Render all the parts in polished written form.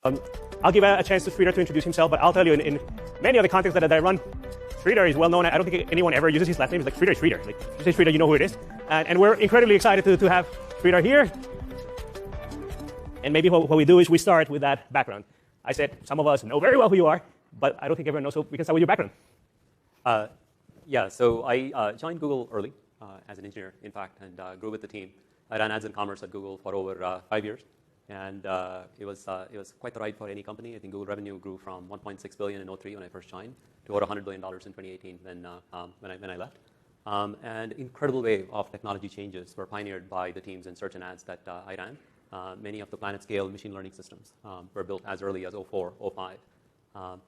Um, I'll give a chance to Sridhar to introduce himself, but I'll tell you, in many of the contexts that I run, Sridhar is well known. I don't think anyone ever uses his last name. It's like Sridhar is Sridhar. Like, you say Sridhar, you know who it is. And we're incredibly excited to have Sridhar here. And maybe what we do is we start with that background. I said some of us know very well who you are, but I don't think everyone knows, so we can start with your background. Yeah, so I joined Google early as an engineer, in fact, and grew with the team. I ran ads and commerce at Google for over 5 years. And it was quite the ride for any company. I think Google revenue grew from 1.6 billion in 2003 when I first joined to over $100 billion in 2018 when I left. And incredible wave of technology changes were pioneered by the teams in search and ads that I ran. Many of the planet-scale machine learning systems were built as early as 2004, 2005.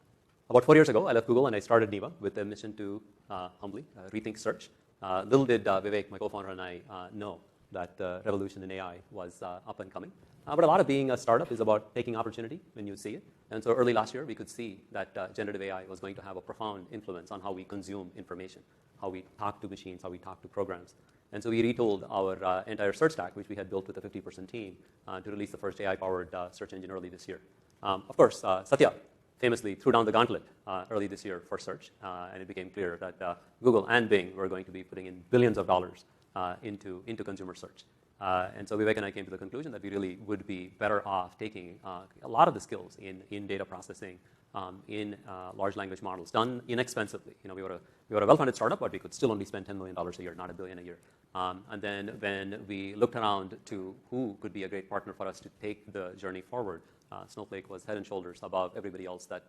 About 4 years ago, I left Google and I started Neeva with a mission to humbly rethink search. Little did Vivek, my co-founder, and I know that the revolution in AI was up and coming. But a lot of being a startup is about taking opportunity when you see it. And so early last year, we could see that generative AI was going to have a profound influence on how we consume information, how we talk to machines, how we talk to programs. And so we retooled our entire search stack, which we had built with a 50% team, to release the first AI-powered search engine early this year. Of course, Satya famously threw down the gauntlet early this year for search, and it became clear that Google and Bing were going to be putting in billions of dollars into consumer search. And so Vivek and I came to the conclusion that we really would be better off taking a lot of the skills in data processing, in large language models, done inexpensively. You know, we were a well-funded startup, but we could still only spend $10 million a year, not $1 billion a year. And then when we looked around to who could be a great partner for us to take the journey forward, Snowflake was head and shoulders above everybody else that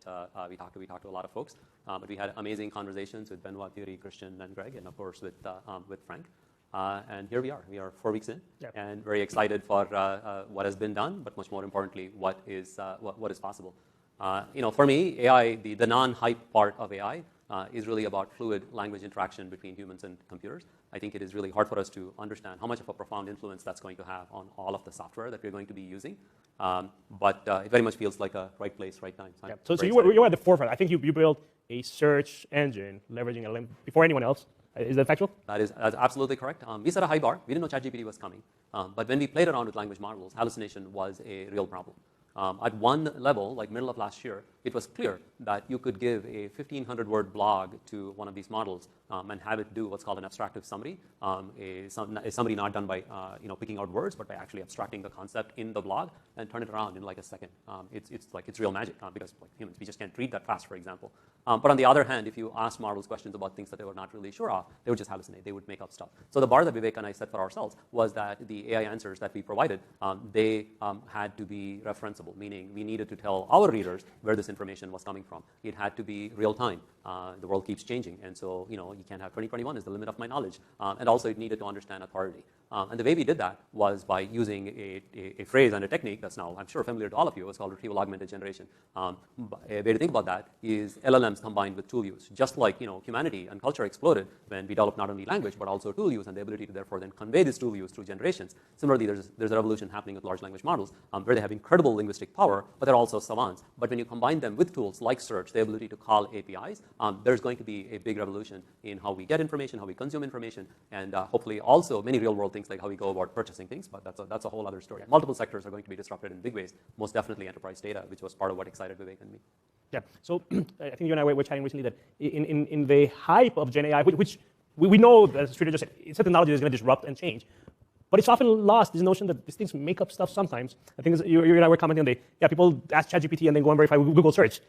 we talked to. We talked to a lot of folks, but we had amazing conversations with Benoit, Thierry, Christian, and Greg, and of course with Frank. And here we are. We are 4 weeks in, and very excited for what has been done, but much more importantly, what is possible. You know, for me, AI, the non-hype part of AI, is really about fluid language interaction between humans and computers. I think it is really hard for us to understand how much of a profound influence that's going to have on all of the software that we're going to be using. But it very much feels like a right place, right time. So you were at the forefront. I think you built a search engine leveraging LLM before anyone else. Is that factual? That's absolutely correct. We set a high bar. We didn't know ChatGPT was coming. But when we played around with language models, hallucination was a real problem. At one level, like middle of last year, it was clear that you could give a 1,500-word blog to one of these models and have it do what's called an abstractive summary, a summary not done by picking out words, but by actually abstracting the concept in the blog and turn it around in like a second. It's real magic because like humans, we just can't read that fast, for example. But on the other hand, if you ask models questions about things that they were not really sure of, they would just hallucinate. They would make up stuff. So the bar that Vivek and I set for ourselves was that the AI answers that we provided, they had to be referenceable, meaning we needed to tell our readers where this information was coming from. It had to be real time. The world keeps changing, and so you can't have 2021 is the limit of my knowledge. And also, it needed to understand authority. And the way we did that was by using a phrase and a technique that's now, I'm sure, familiar to all of you. It's called retrieval augmented generation. A way to think about that is LLMs combined with tool use. Just like humanity and culture exploded when we developed not only language but also tool use and the ability to therefore then convey this tool use through generations. Similarly, there's a revolution happening with large language models where they have incredible linguistic power, but they're also savants. But when you combine them with tools like search, the ability to call APIs, there's going to be a big revolution in how we get information, how we consume information, and hopefully also many real-world things like how we go about purchasing things. But that's a whole other story. Multiple sectors are going to be disrupted in big ways. Most definitely enterprise data, which was part of what excited Vivek and me. Yeah. So I think you and I were chatting recently that in the hype of Gen AI, which we know, as Sridhar just said, it's a technology that's going to disrupt and change. But it's often lost, this notion that these things make up stuff sometimes. I think you and I were commenting on people ask ChatGPT and then go and verify with Google search.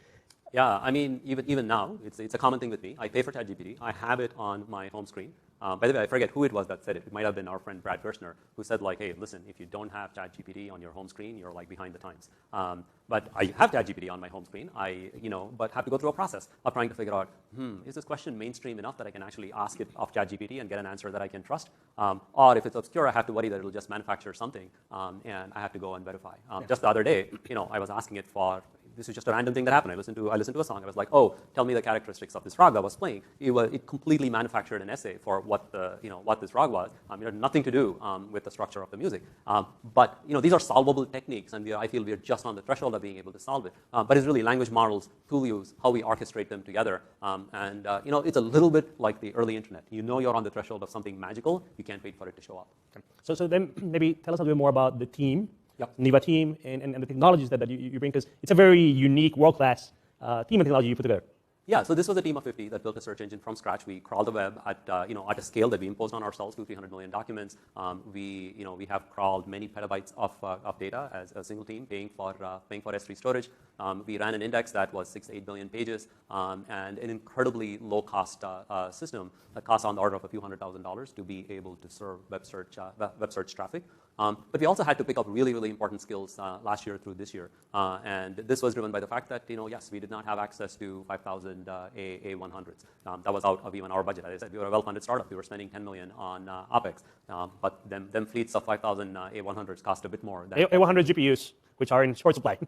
Yeah, I mean, even now, it's a common thing with me. I pay for ChatGPT. I have it on my home screen. By the way, I forget who it was that said it. It might have been our friend Brad Gerstner, who said like, hey, listen, if you don't have ChatGPT on your home screen, you're like behind the times. But I have ChatGPT on my home screen. But have to go through a process of trying to figure out, is this question mainstream enough that I can actually ask it of ChatGPT and get an answer that I can trust? Or if it's obscure, I have to worry that it'll just manufacture something, and I have to go and verify. Just the other day, I was asking it for. This is just a random thing that happened. I listened to a song. I was like, oh, tell me the characteristics of this frog that was playing. It completely manufactured an essay for what this frog was. It had nothing to do with the structure of the music. But these are solvable techniques, and I feel we are just on the threshold of being able to solve it. But it's really language models, tool use, how we orchestrate them together. It's a little bit like the early internet. You're on the threshold of something magical. You can't wait for it to show up. Okay. So then maybe tell us a little bit more about the team. Niva team and the technologies that you bring, because it's a very unique, world-class team and technology you put together. Yeah, so this was a team of 50 that built a search engine from scratch. We crawled the web at at a scale that we imposed on ourselves, 200-300 million documents. We have crawled many petabytes of data as a single team, paying for S3 storage. We ran an index that was 6 to 8 billion pages, and an incredibly low-cost system that costs on the order of a few $100,000 to be able to serve web search traffic. But we also had to pick up really, really important skills last year through this year, and this was driven by the fact that yes, we did not have access to 5,000 A100s. That was out of even our budget. As I said, we were a well-funded startup. We were spending $10 million on OpEx, but them fleets of 5,000 A100s cost a bit more. A100 GPUs, which are in short supply.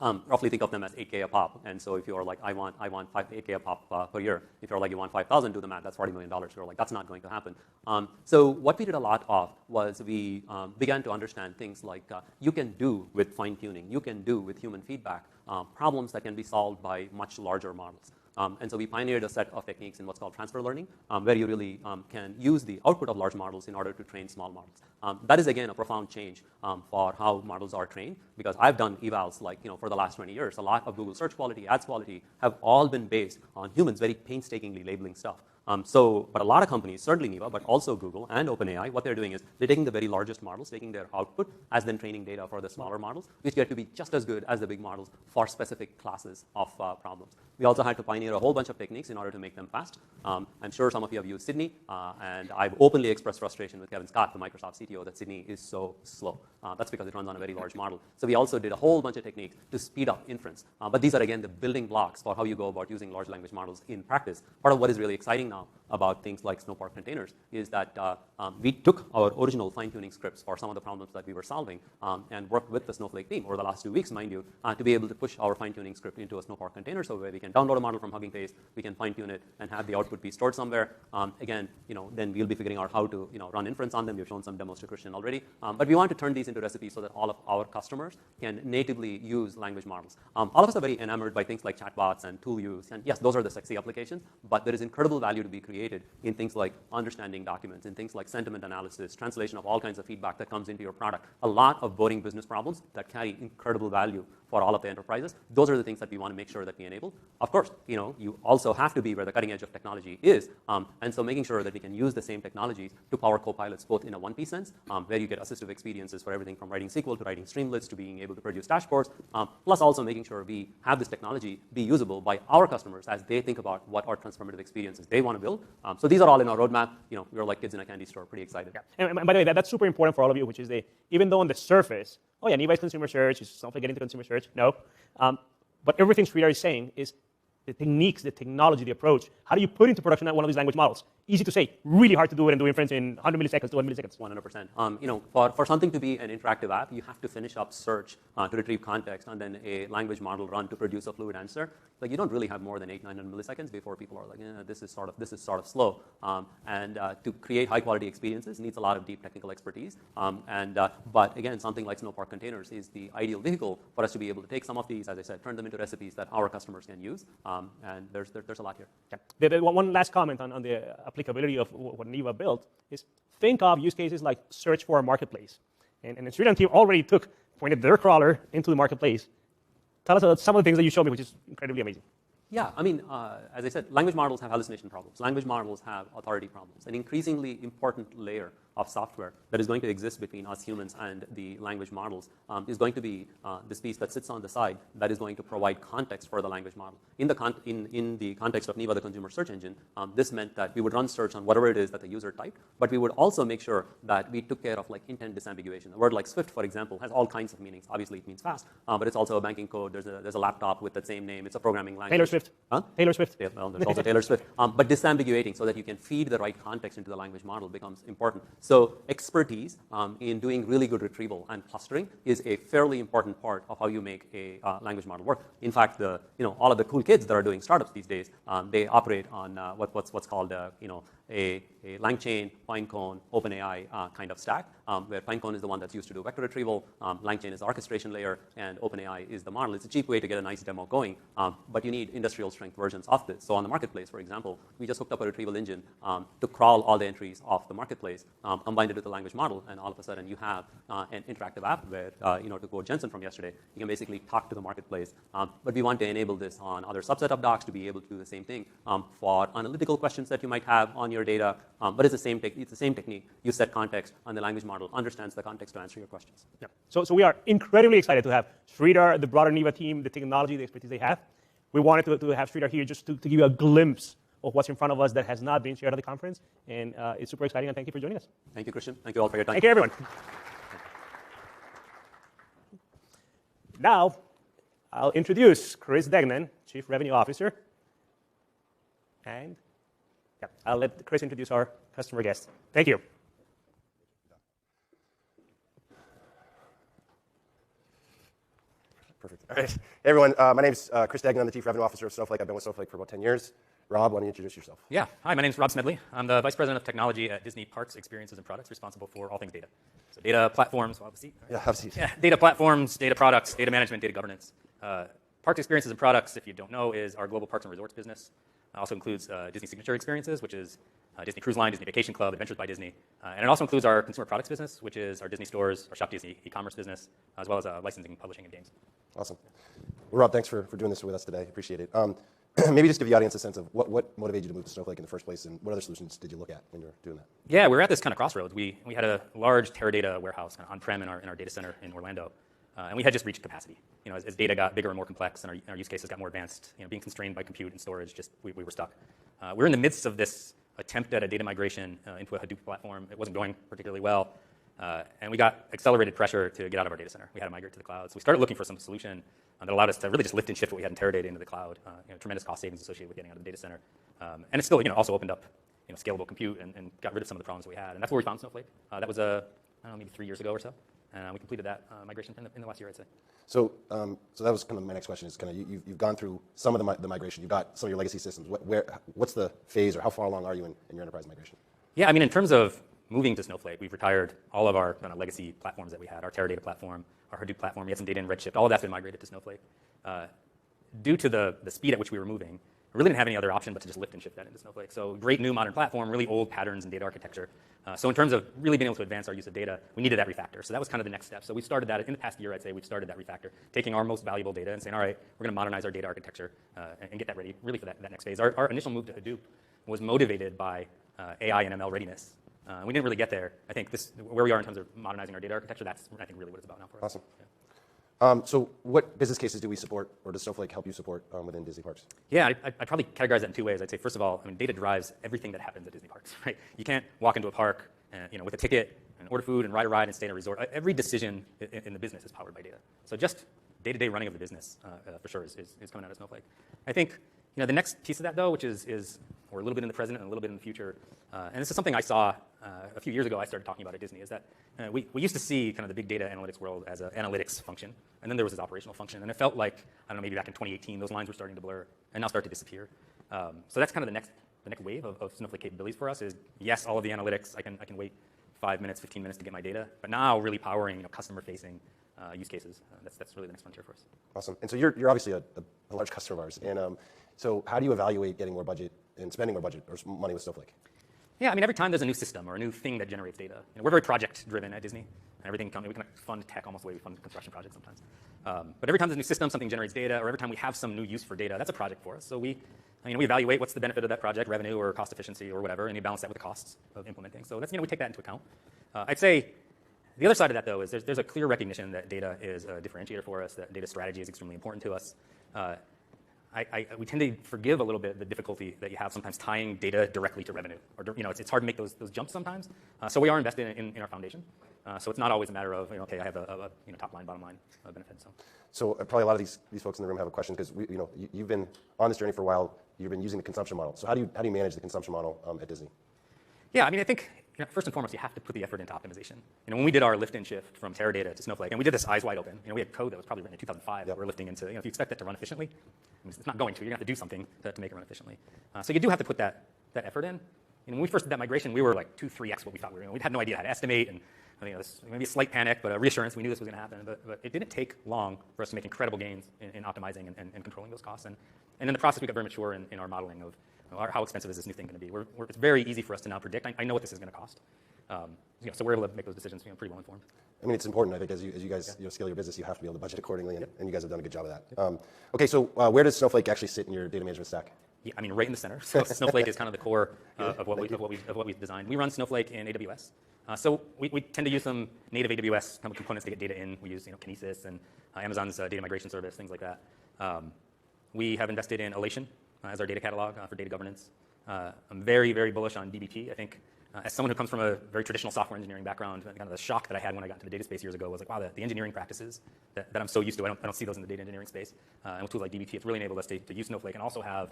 Roughly think of them as 8K a pop. And so if you're like, I want 8K a pop per year. If you're like, you want 5,000, do the math. That's $40 million. You're like, that's not going to happen. So what we did a lot of was we began to understand things like you can do with fine tuning, you can do with human feedback, problems that can be solved by much larger models. And so we pioneered a set of techniques in what's called transfer learning, where you really can use the output of large models in order to train small models. That is, again, a profound change for how models are trained, because I've done evals for the last 20 years. A lot of Google search quality, ads quality have all been based on humans very painstakingly labeling stuff. But a lot of companies, certainly Niva, but also Google and OpenAI, what they're doing is they're taking the very largest models, taking their output, as then training data for the smaller models, which get to be just as good as the big models for specific classes of problems. We also had to pioneer a whole bunch of techniques in order to make them fast. I'm sure some of you have used Sydney, and I've openly expressed frustration with Kevin Scott, the Microsoft CTO, that Sydney is so slow. That's because it runs on a very large model. So we also did a whole bunch of techniques to speed up inference. But these are, again, the building blocks for how you go about using large language models in practice. Part of what is really exciting now about things like Snowpark containers is that we took our original fine-tuning scripts for some of the problems that we were solving and worked with the Snowflake team over the last 2 weeks, mind you, to be able to push our fine-tuning script into a Snowpark container, so where we can download a model from Hugging Face, we can fine-tune it and have the output be stored somewhere. Again, then we'll be figuring out how to run inference on them. We've shown some demos to Christian already. But we want to turn these into recipes so that all of our customers can natively use language models. All of us are very enamored by things like chatbots and tool use. And yes, those are the sexy applications, but there is incredible value to be created in things like understanding documents, in things like sentiment analysis, translation of all kinds of feedback that comes into your product. A lot of boring business problems that carry incredible value for all of the enterprises. Those are the things that we want to make sure that we enable. Of course, you also have to be where the cutting edge of technology is. And so making sure that we can use the same technologies to power copilots, both in a one-piece sense, where you get assistive experiences for everything from writing SQL to writing Streamlits to being able to produce dashboards, plus also making sure we have this technology be usable by our customers as they think about what are transformative experiences they want to build. So these are all in our roadmap. We're like kids in a candy store, pretty excited. Yeah. And by the way, that's super important for all of you, which is even though on the surface, oh yeah, Niva is consumer search, is Snowflake getting to consumer search? No. But everything Sridhar is saying is the techniques, the technology, the approach. How do you put into production one of these language models? Easy to say, really hard to do it and do inference in 100 milliseconds to 1 milliseconds. 100%. For something to be an interactive app, you have to finish up search to retrieve context, and then a language model run to produce a fluid answer. Like, you don't really have more than 800-900 milliseconds before people are like, this is sort of slow. And to create high quality experiences needs a lot of deep technical expertise. But again, something like Snowpark containers is the ideal vehicle for us to be able to take some of these, as I said, turn them into recipes that our customers can use. And there's a lot here. Yeah. One last comment on the applicability of what Niva built is think of use cases like search for a marketplace. And Sridhar and team already pointed their crawler into the marketplace. Tell us about some of the things that you showed me, which is incredibly amazing. Yeah, I mean, as I said, language models have hallucination problems. Language models have authority problems. An increasingly important layer of software that is going to exist between us humans and the language models is going to be this piece that sits on the side that is going to provide context for the language model. In the context of Niva, the consumer search engine, this meant that we would run search on whatever it is that the user typed, but we would also make sure that we took care of like intent disambiguation. A word like Swift, for example, has all kinds of meanings. Obviously, it means fast, but it's also a banking code. There's a laptop with that same name. It's a programming language. Taylor Swift. Huh? Taylor Swift. Yeah, well, there's also Taylor Swift. But disambiguating so that you can feed the right context into the language model becomes important. So expertise in doing really good retrieval and clustering is a fairly important part of how you make a language model work. In fact, all of the cool kids that are doing startups these days, they operate on what's called a LangChain, Pinecone, OpenAI kind of stack, where Pinecone is the one that's used to do vector retrieval, LangChain is the orchestration layer, and OpenAI is the model. It's a cheap way to get a nice demo going, but you need industrial strength versions of this. So on the marketplace, for example, we just hooked up a retrieval engine to crawl all the entries off the marketplace, combined it with the language model, and all of a sudden you have an interactive app where, to quote Jensen from yesterday, you can basically talk to the marketplace. But we want to enable this on other subset of docs to be able to do the same thing for analytical questions that you might have on your data. But it's the same technique. You set context, and the language model understands the context to answer your questions. Yeah. So we are incredibly excited to have Sridhar, the broader Neeva team, the technology, the expertise they have. We wanted to have Sridhar here just to give you a glimpse of what's in front of us that has not been shared at the conference. And it's super exciting, and thank you for joining us. Thank you, Christian. Thank you all for your time. Thank you, everyone. Now, I'll introduce Chris Degnan, Chief Revenue Officer. And I'll let Chris introduce our customer guest. Thank you. Perfect. All right. Hey, everyone. My name's Chris Degnan. I'm the Chief Revenue Officer of Snowflake. I've been with Snowflake for about 10 years. Rob, why don't you introduce yourself? Yeah. Hi, my name's Rob Smedley. I'm the Vice President of Technology at Disney Parks, Experiences, and Products, responsible for all things data. So data platforms, well, have a seat. Yeah, have a seat. Yeah, data platforms, data products, data management, data governance. Parks, Experiences, and Products, if you don't know, is our global parks and resorts business. Also includes Disney Signature Experiences, which is Disney Cruise Line, Disney Vacation Club, Adventures by Disney. And it also includes our consumer products business, which is our Disney stores, our Shop Disney e-commerce business, as well as licensing, publishing, and games. Awesome. Well, Rob, thanks for doing this with us today. Appreciate it. Maybe just give the audience a sense of what motivated you to move to Snowflake in the first place, and what other solutions did you look at when you were doing that? Yeah, we were at this kind of crossroads. We had a large Teradata warehouse kind of on-prem in our data center in Orlando. And we had just reached capacity. As data got bigger and more complex and our use cases got more advanced, being constrained by compute and storage, we were stuck. We're in the midst of this attempt at a data migration into a Hadoop platform. It wasn't going particularly well. And we got accelerated pressure to get out of our data center. We had to migrate to the cloud. So we started looking for some solution that allowed us to really just lift and shift what we had in Teradata into the cloud. Tremendous cost savings associated with getting out of the data center. And it still also opened up scalable compute and got rid of some of the problems we had. And that's where we found Snowflake. That was, maybe 3 years ago or so. And we completed that migration in the last year, I'd say. So that was kind of my next question. Is kind of you've gone through some of the migration. You've got some of your legacy systems. What's the phase, or how far along are you in your enterprise migration? Yeah, in terms of moving to Snowflake, we've retired all of our kind of legacy platforms that we had. Our Teradata platform, our Hadoop platform. We had some data in Redshift. All of that's been migrated to Snowflake. Due to the speed at which we were moving, we really didn't have any other option but to just lift and shift that into Snowflake. So great new modern platform, really old patterns and data architecture. So in terms of really being able to advance our use of data, we needed that refactor. So that was kind of the next step. So we started that in the past year, I'd say we've started that refactor, taking our most valuable data and saying, all right, we're going to modernize our data architecture and get that ready really for that next phase. Our initial move to Hadoop was motivated by AI and ML readiness. We didn't really get there. I think where we are in terms of modernizing our data architecture, that's I think really what it's about now for us. Awesome. Yeah. So what business cases do we support, or does Snowflake help you support within Disney Parks? Yeah, I'd probably categorize that in 2 ways. I'd say, first of all, data drives everything that happens at Disney Parks, right? You can't walk into a park with a ticket and order food and ride a ride and stay in a resort. Every decision in the business is powered by data. So just day-to-day running of the business, for sure, is coming out of Snowflake. I think the next piece of that, though, which is we're a little bit in the present and a little bit in the future, and this is something I saw a few years ago I started talking about at Disney, is that we used to see kind of the big data analytics world as an analytics function, and then there was this operational function, and it felt like, maybe back in 2018, those lines were starting to blur and now start to disappear. So that's kind of the next wave of Snowflake capabilities for us is, yes, all of the analytics, I can wait 5 minutes, 15 minutes to get my data, but now really powering customer-facing use cases. That's really the next frontier for us. Awesome. And so you're obviously a large customer of ours, and so how do you evaluate getting more budget and spending more budget or money with Snowflake? Yeah, every time there's a new system or a new thing that generates data, we're very project-driven at Disney. Everything we can fund tech almost the way we fund construction projects sometimes. But every time there's a new system, something generates data, or every time we have some new use for data, that's a project for us. So we evaluate what's the benefit of that project, revenue or cost efficiency or whatever, and you balance that with the costs of implementing. So that's we take that into account. I'd say the other side of that, though, is there's a clear recognition that data is a differentiator for us, that data strategy is extremely important to us. We tend to forgive a little bit the difficulty that you have sometimes tying data directly to revenue. Or it's hard to make those jumps sometimes. So we are invested in our foundation. So it's not always a matter of okay, I have a top line, bottom line benefit. So probably a lot of these folks in the room have a question because you've been on this journey for a while. You've been using the consumption model. So how do you manage the consumption model at Disney? Yeah, I think first and foremost, you have to put the effort into optimization. When we did our lift and shift from Teradata to Snowflake, and we did this eyes wide open. We had code that was probably written in 2005 that we're lifting into. If you expect that to run efficiently, it's not going to. You're going to have to do something to make it run efficiently. So you do have to put that effort in. when we first did that migration, we were like 2-3x what we thought we were doing. We had no idea how to estimate, and this maybe a slight panic, but a reassurance. We knew this was going to happen, but it didn't take long for us to make incredible gains in optimizing and controlling those costs. And in the process, we got very mature in our modeling of how expensive is this new thing going to be. It's very easy for us to now predict. I know what this is going to cost. So we're able to make those decisions pretty well informed. I mean, it's important, I think, as you guys scale your business, you have to be able to budget accordingly, and you guys have done a good job of that. Okay, so where does Snowflake actually sit in your data management stack? Yeah, I mean, right in the center. So Snowflake is kind of the core of what we've designed. We run Snowflake in AWS. So we tend to use some native AWS components to get data in. We use Kinesis and Amazon's data migration service, things like that. We have invested in Alation as our data catalog for data governance. I'm very, very bullish on dbt. I think as someone who comes from a very traditional software engineering background, kind of the shock that I had when I got into the data space years ago was like, wow, the engineering practices that I'm so used to, I don't see those in the data engineering space. And with tools like dbt, it's really enabled us to use Snowflake and also have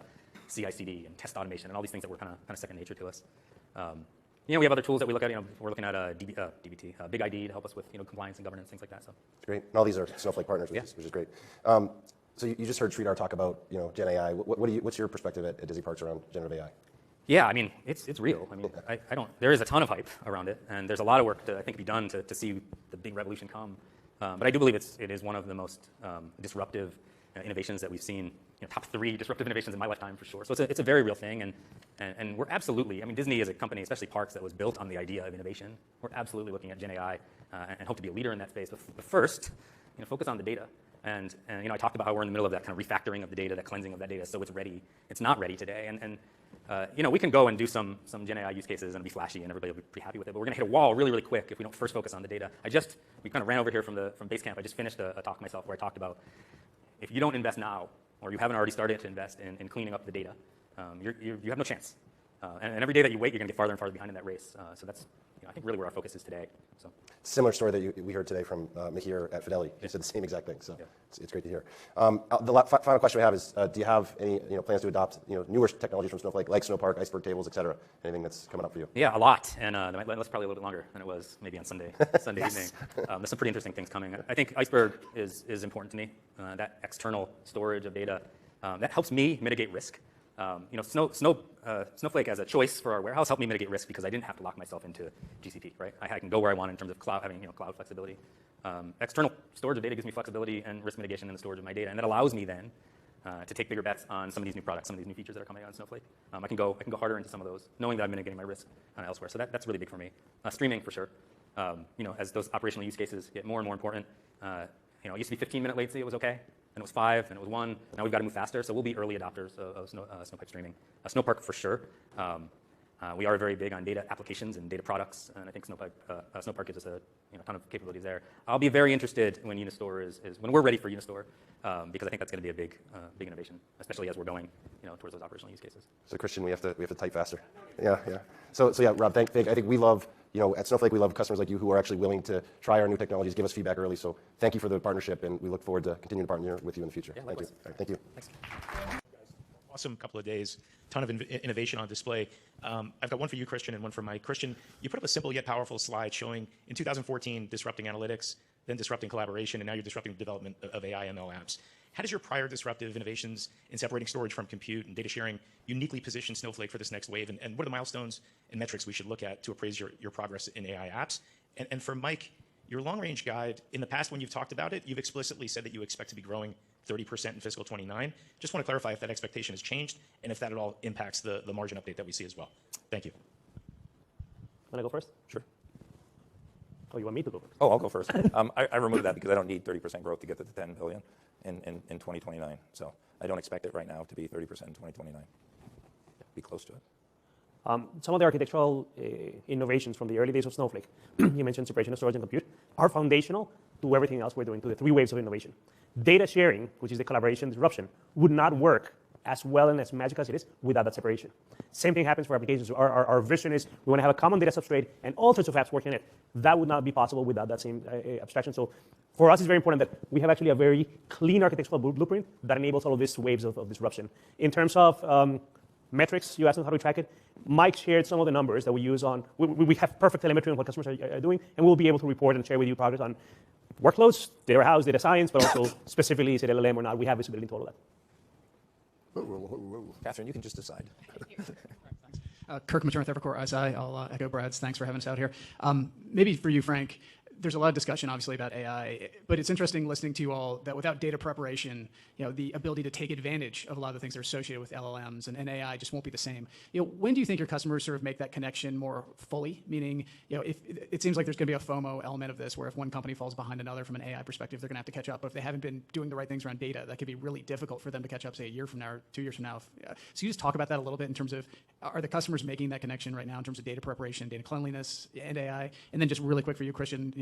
CI/CD and test automation and all these things that were kind of second nature to us. We have other tools that we look at. We're looking at dbt, Big ID to help us with compliance and governance, things like that. So great. And all these are Snowflake partners, which is great. So you just heard Sridhar talk about Gen AI. What's your perspective at Disney Parks around generative AI? Yeah, I mean, it's real. I mean, there is a ton of hype around it, and there's a lot of work to, I think, be done to see the big revolution come. But I do believe it is one of the most disruptive innovations that we've seen. Top 3 disruptive innovations in my lifetime for sure. So it's a very real thing, and we're absolutely. I mean, Disney is a company, especially parks, that was built on the idea of innovation. We're absolutely looking at Gen AI and hope to be a leader in that space. But first, focus on the data. And I talked about how we're in the middle of that kind of refactoring of the data, that cleansing of that data, so it's ready. It's not ready today, and we can go and do some Gen AI use cases and be flashy, and everybody will be pretty happy with it. But we're going to hit a wall really, really quick if we don't first focus on the data. We kind of ran over here from Basecamp. I just finished a talk myself where I talked about if you don't invest now, or you haven't already started to invest in cleaning up the data, you have no chance. And every day that you wait, you're going to get farther and farther behind in that race. So that's I think really where our focus is today. So. Similar story that we heard today from Mihir at Fidelity. He said the same exact thing, so it's great to hear. The final question we have is, do you have any plans to adopt newer technologies from Snowflake, like Snowpark, iceberg tables, et cetera? Anything that's coming up for you? Yeah, a lot, and that last probably a little bit longer than it was maybe on Sunday evening. There's some pretty interesting things coming. I think iceberg is important to me. That external storage of data that helps me mitigate risk. Snowflake as a choice for our warehouse helped me mitigate risk because I didn't have to lock myself into GCP, right? I can go where I want in terms of cloud, having cloud flexibility. External storage of data gives me flexibility and risk mitigation in the storage of my data, and that allows me then to take bigger bets on some of these new products, some of these new features that are coming out in Snowflake. I can go harder into some of those, knowing that I'm mitigating my risk elsewhere. So that's really big for me. Streaming for sure. As those operational use cases get more and more important. It used to be 15-minute latency, it was okay. Then it was 5, then it was 1. Now we've got to move faster, so we'll be early adopters of Snowpipe streaming. Snowpark for sure. We are very big on data applications and data products, and I think Snowpark gives us a ton of capabilities there. I'll be very interested when Unistore is when we're ready for Unistore, because I think that's going to be a big innovation, especially as we're going towards those operational use cases. So Christian, we have to type faster. Yeah. So yeah, Rob, I think we love. At Snowflake, we love customers like you who are actually willing to try our new technologies, give us feedback early. So thank you for the partnership, and we look forward to continuing to partner with you in the future. Yeah, thank you. All right, thank you. Thanks. Awesome couple of days, ton of innovation on display. I've got one for you, Christian, and one for Mike. Christian, you put up a simple yet powerful slide showing in 2014 disrupting analytics, then disrupting collaboration, and now you're disrupting the development of AI ML apps. How does your prior disruptive innovations in separating storage from compute and data sharing uniquely position Snowflake for this next wave? And what are the milestones and metrics we should look at to appraise your progress in AI apps? And for Mike, your long-range guide, in the past when you've talked about it, you've explicitly said that you expect to be growing 30% in fiscal 29. Just want to clarify if that expectation has changed and if that at all impacts the margin update that we see as well. Thank you. Want to go first? Sure. Oh, you want me to go first? Oh, I'll go first. I removed that because I don't need 30% growth to get to the 10 billion in 2029. So I don't expect it right now to be 30% in 2029. Be close to it. Some of the architectural innovations from the early days of Snowflake, you mentioned separation of storage and compute, are foundational to everything else we're doing, to the 3 waves of innovation. Data sharing, which is the collaboration disruption, would not work as well and as magic as it is without that separation. Same thing happens for applications. Our vision is we want to have a common data substrate and all sorts of apps working in it. That would not be possible without that same abstraction. So for us, it's very important that we have actually a very clean architectural blueprint that enables all of these waves of disruption. In terms of metrics, you asked us how to track it. Mike shared some of the numbers that we use on, we have perfect telemetry on what customers are doing, and we'll be able to report and share with you progress on workloads, data warehouse, data science, but also specifically is it LLM or not. We have visibility into all of that. Catherine, you can just decide. Kirk Materne with Evercore ISI. I'll echo Brad's. Thanks for having us out here. Maybe for you, Frank, there's a lot of discussion, obviously, about AI, but it's interesting listening to you all that without data preparation, the ability to take advantage of a lot of the things that are associated with LLMs and AI just won't be the same. When do you think your customers sort of make that connection more fully? Meaning, if it seems like there's going to be a FOMO element of this, where if one company falls behind another from an AI perspective, they're going to have to catch up. But if they haven't been doing the right things around data, that could be really difficult for them to catch up, say, a year from now or 2 years from now. So you just talk about that a little bit in terms of, are the customers making that connection right now in terms of data preparation, data cleanliness, and AI? And then just really quick for you, Christian,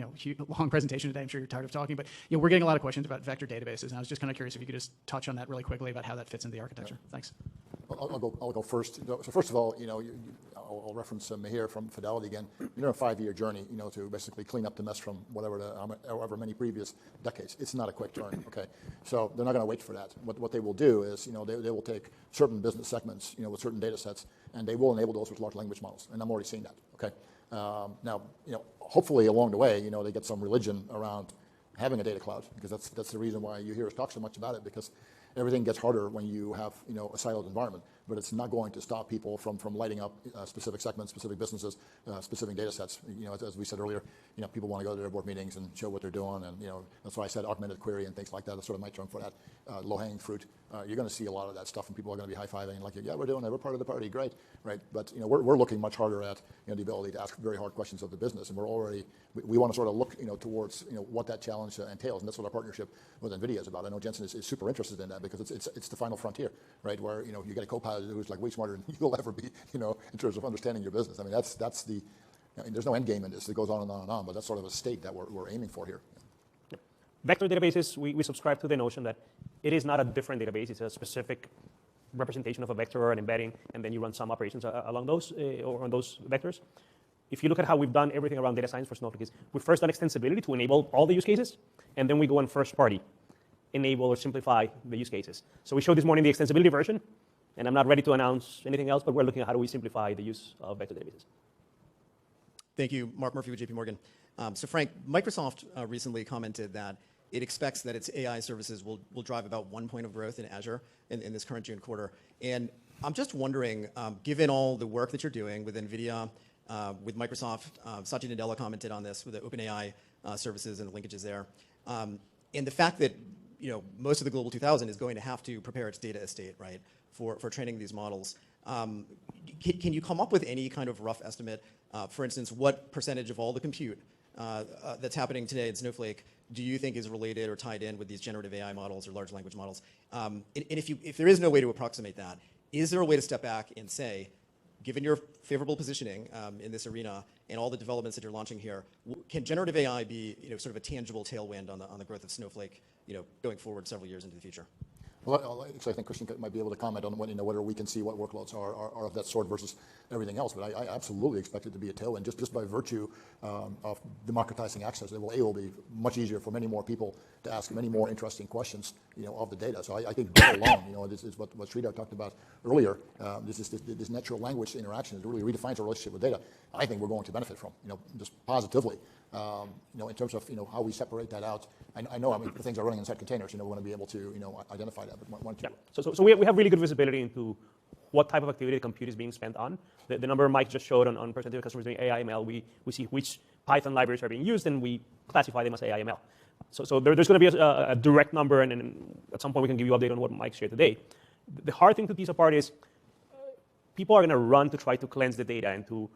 long presentation today. I'm sure you're tired of talking, but we're getting a lot of questions about vector databases, and I was just kind of curious if you could just touch on that really quickly about how that fits into the architecture. Thanks. I'll go first. So first of all, I'll reference Mihir from Fidelity again. You're on a 5-year journey, to basically clean up the mess from however many previous decades. It's not a quick turn. Okay, so they're not going to wait for that. What they will do is, they will take certain business segments, with certain data sets, and they will enable those with large language models. And I'm already seeing that. Okay, now, hopefully along the way, they get some religion around having a data cloud, because that's the reason why you hear us talk so much about it, because everything gets harder when you have a siloed environment. But it's not going to stop people from lighting up specific segments, specific businesses, specific data sets. As we said earlier, people want to go to their board meetings and show what they're doing, and that's why I said augmented query and things like that. That's sort of my term for that. Low-hanging fruit. You're going to see a lot of that stuff, and people are going to be high-fiving like, yeah, we're doing it. We're part of the party. Great, right? But we're looking much harder at the ability to ask very hard questions of the business, and we want to sort of look towards what that challenge entails, and that's what our partnership with NVIDIA is about. I know Jensen is super interested in that, because it's the final frontier, right? Where you get a co-pilot who's like way smarter than you'll ever be, in terms of understanding your business. I mean, that's the. There's no end game in this. It goes on and on and on, but that's sort of a state that we're aiming for here. Vector databases, we subscribe to the notion that it is not a different database. It's a specific representation of a vector or an embedding, and then you run some operations along those or on those vectors. If you look at how we've done everything around data science for Snowflake, we've first done extensibility to enable all the use cases, and then we go on first party, enable or simplify the use cases. So we showed this morning the extensibility version, and I'm not ready to announce anything else, but we're looking at how do we simplify the use of vector databases. Thank you. Mark Murphy with JP Morgan. So Frank, Microsoft recently commented that it expects that its AI services will drive about 1 point of growth in Azure in this current June quarter. And I'm just wondering, given all the work that you're doing with NVIDIA, with Microsoft, Satya Nadella commented on this with the OpenAI services and the linkages there, and the fact that most of the Global 2000 is going to have to prepare its data estate, right, for training these models. Can you come up with any kind of rough estimate? For instance, what percentage of all the compute that's happening today in Snowflake do you think is related or tied in with these generative AI models or large language models? And if there is no way to approximate that, is there a way to step back and say, given your favorable positioning in this arena and all the developments that you're launching here, can generative AI be sort of a tangible tailwind on the growth of Snowflake going forward several years into the future? Well, I think Christian might be able to comment on whether we can see what workloads are of that sort versus everything else. But I absolutely expect it to be a tailwind just by virtue of democratizing access. It will be much easier for many more people to ask many more interesting questions, of the data. So I think that alone, this is what Sridhar talked about earlier. This natural language interaction that really redefines our relationship with data. I think we're going to benefit from, just positively. In terms of how we separate that out. I know the things are running inside containers. We want to be able to identify that. But So we have really good visibility into what type of activity the compute is being spent on. The number Mike just showed on percentage of customers doing AI ML, we see which Python libraries are being used, and we classify them as AI ML. So there's going to be a direct number, and at some point we can give you an update on what Mike shared today. The hard thing to tease apart is people are going to run to try to cleanse the data and to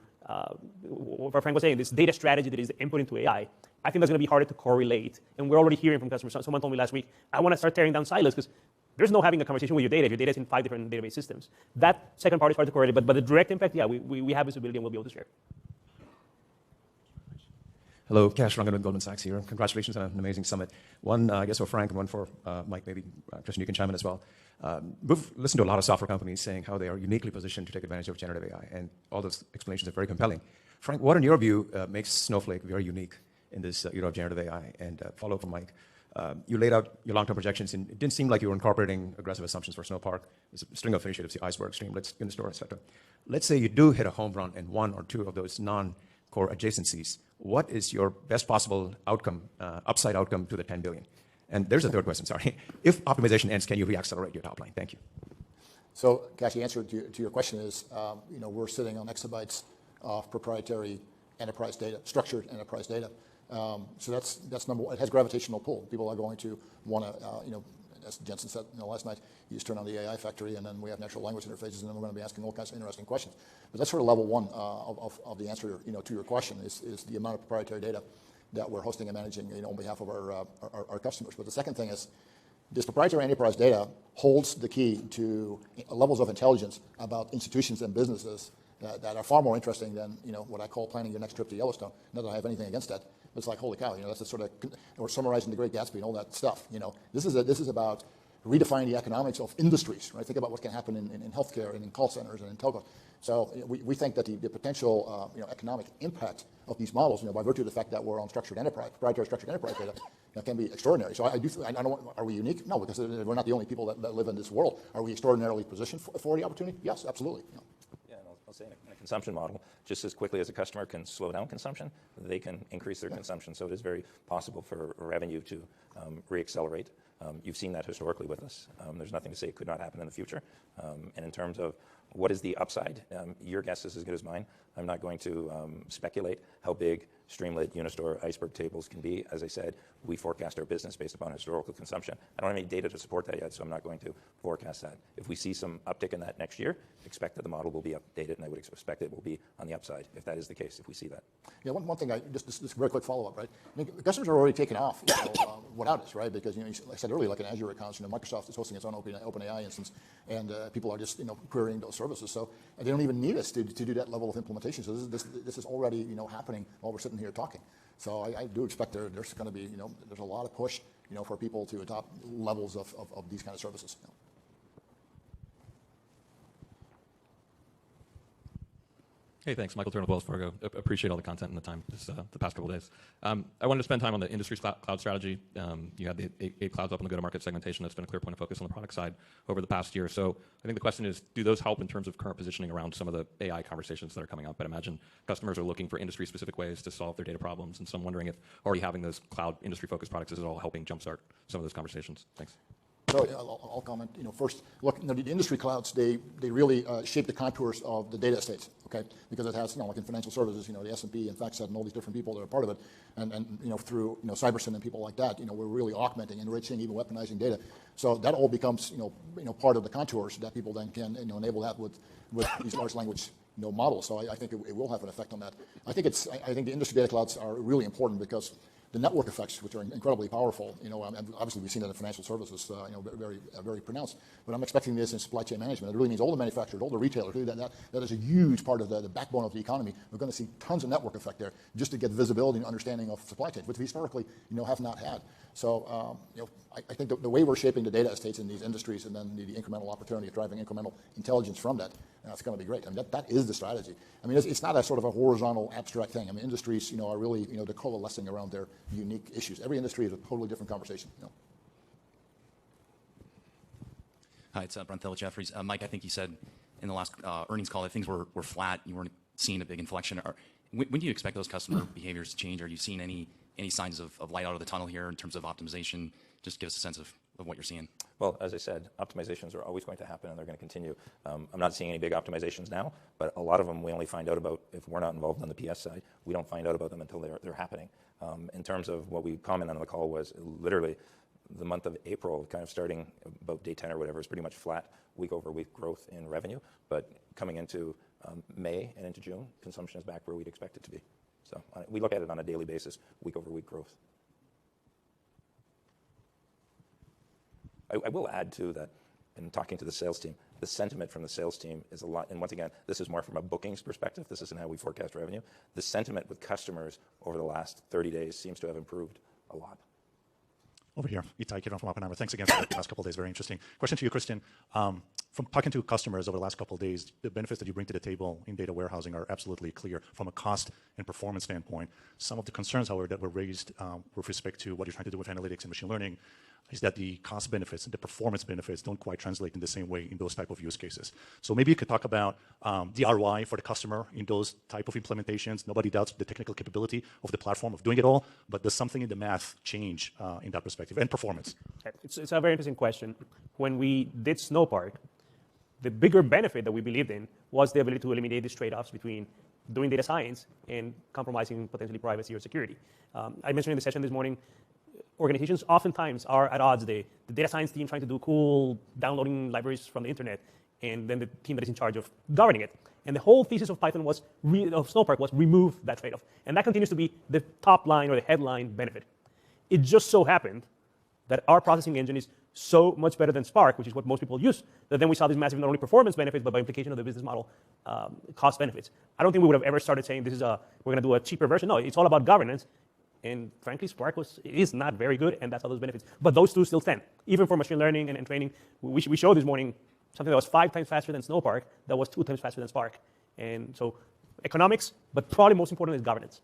what Frank was saying, this data strategy that is input into AI, I think that's going to be harder to correlate. And we're already hearing from customers. Someone told me last week, I want to start tearing down silos because there's no having a conversation with your data. Your data is in 5 different database systems. That second part is hard to correlate, but the direct impact, yeah, we have visibility and we'll be able to share. Hello, Kash Rangan with Goldman Sachs here. Congratulations on an amazing summit. One, I guess, for Frank and one for Mike, maybe Christian, you can chime in as well. We've listened to a lot of software companies saying how they are uniquely positioned to take advantage of generative AI, and all those explanations are very compelling. Frank, what in your view makes Snowflake very unique in this era of generative AI? And follow-up from Mike. You laid out your long-term projections, and it didn't seem like you were incorporating aggressive assumptions for Snowpark. There's a string of initiatives, the iceberg, Streamlit, Unistore, et cetera. Let's say you do hit a home run in 1 or 2 of those non-core adjacencies. What is your best possible outcome, upside outcome to the 10 billion? And there's a third question, sorry. If optimization ends, can you reaccelerate your top line? Thank you. So, Kash, the answer to your question is, we're sitting on exabytes of proprietary enterprise data, structured enterprise data. So that's number one. It has gravitational pull. People are going to want to, as Jensen said last night, you just turn on the AI factory, and then we have natural language interfaces, and then we're going to be asking all kinds of interesting questions. But that's sort of level one of the answer, to your question is the amount of proprietary data that we're hosting and managing, on behalf of our customers. But the second thing is, this proprietary enterprise data holds the key to levels of intelligence about institutions and businesses that are far more interesting than what I call planning your next trip to Yellowstone. Not that I have anything against that, but it's like, holy cow, that's a sort of, or summarizing the Great Gatsby and all that stuff. This is about redefining the economics of industries, right? Think about what can happen in healthcare and in call centers and in telco. So we think that the potential economic impact of these models, by virtue of the fact that we're on proprietary structured enterprise data, can be extraordinary. So I don't. Are we unique? No, because we're not the only people that live in this world. Are we extraordinarily positioned for the opportunity? Yes, absolutely. Yeah, and I'll say in a consumption model, just as quickly as a customer can slow down consumption, they can increase their consumption. So it is very possible for revenue to reaccelerate. You've seen that historically with us. There's nothing to say it could not happen in the future. And in terms of what is the upside, your guess is as good as mine. I'm not going to speculate how big Streamlit, Unistore, Iceberg tables can be. As I said, we forecast our business based upon historical consumption. I don't have any data to support that yet, so I'm not going to forecast that. If we see some uptick in that next year, expect that the model will be updated, and I would expect it will be on the upside, if that is the case, if we see that. Yeah, one thing, just very quick follow-up, right? I mean, customers are already taking off without us, right? Because, like I said earlier, like in Azure accounts, Microsoft is hosting its own OpenAI instance, and people are just, querying those services. So they don't even need us to do that level of implementation. So this is already, happening while we're sitting here talking. So I do expect there's going to be, there's a lot of push, for people to adopt levels of these kind of services. Hey, thanks. Michael Turner with Wells Fargo. Appreciate all the content and the time the past couple of days. I wanted to spend time on the industry cloud strategy. You had the 8 clouds up on the go-to-market segmentation. That's been a clear point of focus on the product side over the past year. So I think the question is, do those help in terms of current positioning around some of the AI conversations that are coming up? I'd imagine customers are looking for industry-specific ways to solve their data problems. And so I'm wondering if already having those cloud industry-focused products is at all helping jumpstart some of those conversations. Thanks. So I'll comment. First, look, the industry clouds, they really shape the contours of the data estates, okay? Because it has, like in financial services, the S&P and FactSet and all these different people that are part of it, and through Cybersyn and people like that, we're really augmenting, enriching, even weaponizing data. So that all becomes part of the contours that people then can enable that with these large language models. So I think it will have an effect on that. I think the industry data clouds are really important because the network effects, which are incredibly powerful, and obviously we've seen that in financial services, very pronounced. But I'm expecting this in supply chain management. It really means all the manufacturers, all the retailers. That is a huge part of the backbone of the economy. We're going to see tons of network effect there just to get visibility and understanding of supply chains, which we historically, have not had. So, I think the way we're shaping the data estates in these industries, and then the incremental opportunity of driving incremental intelligence from that, that's going to be great. I mean, that is the strategy. I mean, it's not a sort of a horizontal abstract thing. I mean, industries, are really, they're coalescing around their unique issues. Every industry is a totally different conversation. Hi, it's Brent Thill with Jefferies. Mike, I think you said in the last earnings call that things were flat. You weren't seeing a big inflection. When do you expect those customer behaviors to change? Are you seeing any signs of light out of the tunnel here in terms of optimization? Just give us a sense of what you're seeing. Well, as I said, optimizations are always going to happen, and they're going to continue. I'm not seeing any big optimizations now, but a lot of them we only find out about if we're not involved on the PS side. We don't find out about them until they're happening. In terms of what we commented on the call was literally the month of April, kind of starting about day 10 or whatever, is pretty much flat week-over-week growth in revenue. But coming into May and into June, consumption is back where we'd expect it to be. So we look at it on a daily basis, week-over-week growth. I will add, too, that in talking to the sales team, the sentiment from the sales team is a lot, and once again, this is more from a bookings perspective, this isn't how we forecast revenue. The sentiment with customers over the last 30 days seems to have improved a lot. Over here, Itai Kidron from Oppenheimer. Thanks again for the last couple of days, very interesting. Question to you, Christian. From talking to customers over the last couple of days, the benefits that you bring to the table in data warehousing are absolutely clear from a cost and performance standpoint. Some of the concerns, however, that were raised with respect to what you're trying to do with analytics and machine learning is that the cost benefits and the performance benefits don't quite translate in the same way in those type of use cases. So maybe you could talk about the ROI for the customer in those type of implementations. Nobody doubts the technical capability of the platform of doing it all, but does something in the math change in that perspective and performance? It's a very interesting question. When we did Snowpark, the bigger benefit that we believed in was the ability to eliminate these trade-offs between doing data science and compromising potentially privacy or security. I mentioned in the session this morning, organizations oftentimes are at odds. The data science team trying to do cool downloading libraries from the internet, and then the team that is in charge of governing it. And the whole thesis of Python of Snowpark was remove that trade-off. And that continues to be the top line or the headline benefit. It just so happened that our processing engine is so much better than Spark, which is what most people use, that then we saw these massive not only performance benefits, but by implication of the business model, cost benefits. I don't think we would have ever started saying we're going to do a cheaper version. No, it's all about governance. And frankly, Spark is not very good, and that's all those benefits. But those two still stand. Even for machine learning and training, we showed this morning something that was 5 times faster than Snowpark, that was 2 times faster than Spark. And so economics, but probably most important is governance.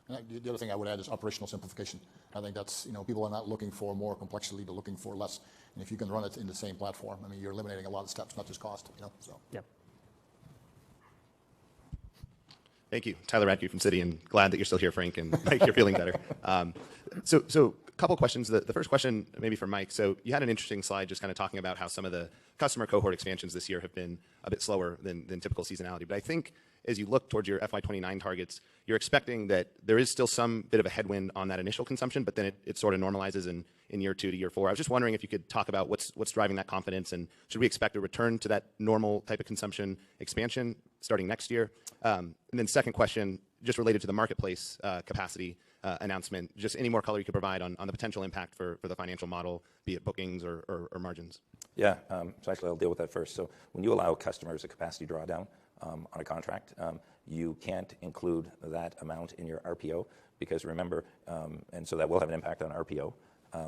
The other thing I would add is operational simplification. I think that's, people are not looking for more complexity, they're looking for less. And if you can run it in the same platform, I mean, you're eliminating a lot of steps, not just cost, so. Yeah. Thank you. Tyler Radke from Citi, and glad that you're still here, Frank, and Mike, you're feeling better. So a couple questions. The first question maybe for Mike. So you had an interesting slide just kind of talking about how some of the customer cohort expansions this year have been a bit slower than typical seasonality. But I think as you look towards your FY29 targets, you're expecting that there is still some bit of a headwind on that initial consumption, but then it sort of normalizes in year 2 to year 4. I was just wondering if you could talk about what's driving that confidence, and should we expect a return to that normal type of consumption expansion starting next year? And then second question, just related to the marketplace capacity announcement, just any more color you could provide on the potential impact for the financial model, be it bookings or margins. Yeah, so actually I'll deal with that first. So when you allow customers a capacity drawdown on a contract, you can't include that amount in your RPO, because remember, and so that will have an impact on RPO,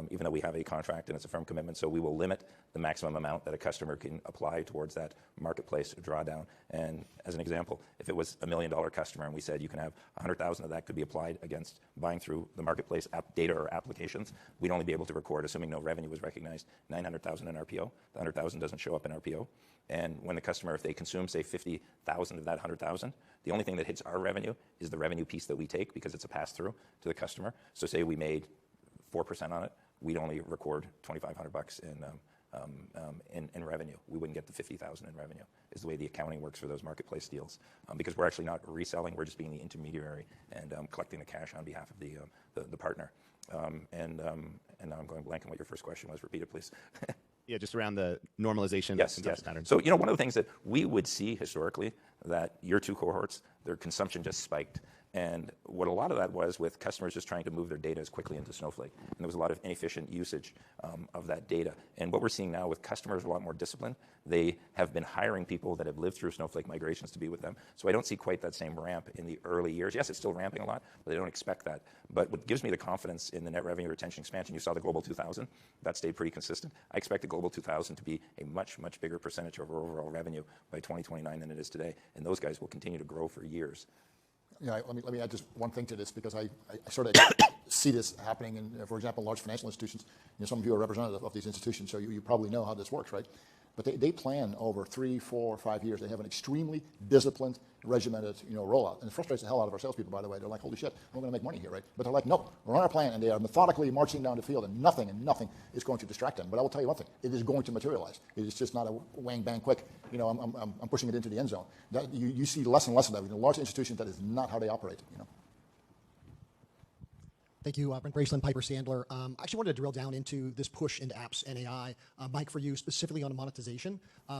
even though we have a contract and it's a firm commitment. So we will limit the maximum amount that a customer can apply towards that marketplace drawdown. And as an example, if it was $1 million customer and we said you can have 100,000 of that could be applied against buying through the marketplace data or applications, we'd only be able to record, assuming no revenue was recognized, 900,000 in RPO. The 100,000 doesn't show up in RPO. And when the customer, if they consume, say, 50,000 of that 100,000, the only thing that hits our revenue is the revenue piece that we take, because it's a pass-through to the customer. So say we made 4% on it, we'd only record $2,500 in revenue. We wouldn't get the 50,000 in revenue, is the way the accounting works for those marketplace deals. Because we're actually not reselling, we're just being the intermediary and collecting the cash on behalf of the partner. And now I'm going blank on what your first question was. Repeat it, please. Yeah, just around the normalization yes, of yes. patterns. So, one of the things that we would see historically, that year 2 cohorts, their consumption just spiked. And what a lot of that was with customers just trying to move their data as quickly into Snowflake. And there was a lot of inefficient usage of that data. And what we're seeing now with customers, a lot more discipline. They have been hiring people that have lived through Snowflake migrations to be with them. So I don't see quite that same ramp in the early years. Yes, it's still ramping a lot, but they don't expect that. But what gives me the confidence in the net revenue retention expansion, you saw the Global 2000, that stayed pretty consistent. I expect the Global 2000 to be a much, much bigger percentage of our overall revenue by 2029 than it is today. And those guys will continue to grow for years. Yeah, let me add just one thing to this, because I sort of see this happening in, for example, large financial institutions. Some of you are representative of these institutions, so you probably know how this works, right? But they plan over 3, 4, 5 years. They have an extremely disciplined, regimented, rollout. And it frustrates the hell out of our salespeople, by the way. They're like, holy shit, we're going to make money here, right? But they're like, no, we're on our plan, and they are methodically marching down the field, and nothing is going to distract them. But I will tell you one thing, it is going to materialize. It is just not a wang, bang, quick, I'm pushing it into the end zone. That, you see less and less of that. In large institutions, that is not how they operate, Thank you, Brent Braceland, Piper Sandler. I actually wanted to drill down into this push into apps and AI. Mike, for you, specifically on monetization.